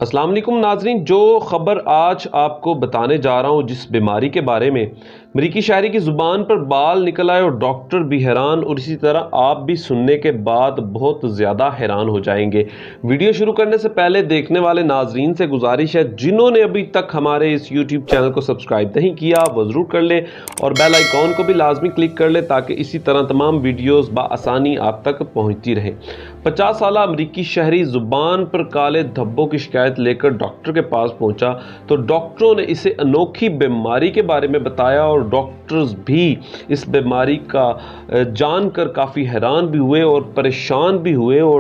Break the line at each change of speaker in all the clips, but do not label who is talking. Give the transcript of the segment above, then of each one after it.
السلام علیکم ناظرین، جو خبر آج آپ کو بتانے جا رہا ہوں جس بیماری کے بارے میں امریکی شاعری کی زبان پر بال نکل آئے اور ڈاکٹر بھی حیران، اور اسی طرح آپ بھی سننے کے بعد بہت زیادہ حیران ہو جائیں گے۔ ویڈیو شروع کرنے سے پہلے دیکھنے والے ناظرین سے گزارش ہے جنہوں نے ابھی تک ہمارے اس یوٹیوب چینل کو سبسکرائب نہیں کیا وہ ضرور کر لیں اور بیل آئیکن کو بھی لازمی کلک کر لیں تاکہ اسی طرح تمام ویڈیوز بآسانی آپ تک پہنچتی رہیں۔ 50 سالہ امریکی شہری زبان پر کالے دھبوں کی شکایت لے کر ڈاکٹر کے پاس پہنچا تو ڈاکٹروں نے اسے انوکھی بیماری کے بارے میں بتایا اور ڈاکٹرز بھی اس بیماری کا جان کر کافی حیران بھی ہوئے اور پریشان بھی ہوئے۔ اور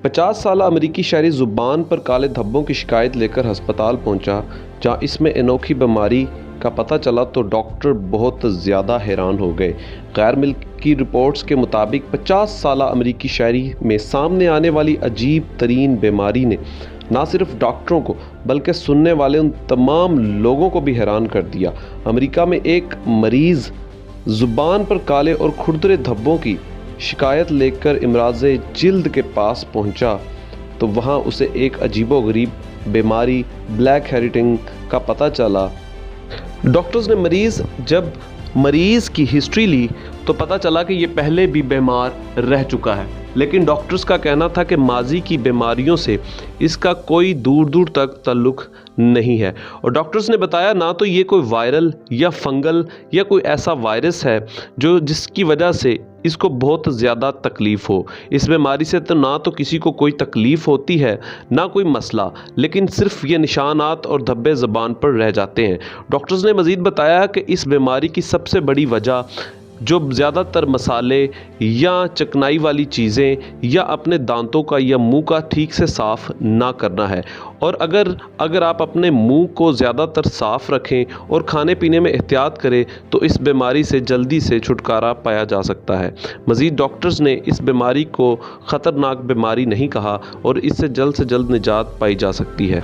50 سالہ امریکی شہری زبان پر کالے دھبوں کی شکایت لے کر ہسپتال پہنچا جہاں اس میں انوکھی بیماری کا پتہ چلا تو ڈاکٹر بہت زیادہ حیران ہو گئے۔ غیر ملکی رپورٹس کے مطابق 50 سالہ امریکی شہری میں سامنے آنے والی عجیب ترین بیماری نے نہ صرف ڈاکٹروں کو بلکہ سننے والے ان تمام لوگوں کو بھی حیران کر دیا۔ امریکہ میں ایک مریض زبان پر کالے اور کھردرے دھبوں کی شکایت لے کر امراض جلد کے پاس پہنچا تو وہاں اسے ایک عجیب و غریب بیماری بلیک ہیریٹنگ کا پتہ چلا۔ ڈاکٹرز نے جب مریض کی ہسٹری لی تو پتہ چلا کہ یہ پہلے بھی بیمار رہ چکا ہے، لیکن ڈاکٹرز کا کہنا تھا کہ ماضی کی بیماریوں سے اس کا کوئی دور تک تعلق نہیں ہے، اور ڈاکٹرز نے بتایا نہ تو یہ کوئی وائرل یا فنگل یا کوئی ایسا وائرس ہے جس کی وجہ سے اس کو بہت زیادہ تکلیف ہو۔ اس بیماری سے تو نہ تو کسی کو کوئی تکلیف ہوتی ہے نہ کوئی مسئلہ، لیکن صرف یہ نشانات اور دھبے زبان پر رہ جاتے ہیں۔ ڈاکٹرز نے مزید بتایا کہ اس بیماری کی سب سے بڑی وجہ جو زیادہ تر مسالے یا چکنائی والی چیزیں یا اپنے دانتوں کا یا منہ کا ٹھیک سے صاف نہ کرنا ہے، اور اگر آپ اپنے منہ کو زیادہ تر صاف رکھیں اور کھانے پینے میں احتیاط کریں تو اس بیماری سے جلدی سے چھٹکارا پایا جا سکتا ہے۔ مزید ڈاکٹرز نے اس بیماری کو خطرناک بیماری نہیں کہا اور اس سے جلد نجات پائی جا سکتی ہے۔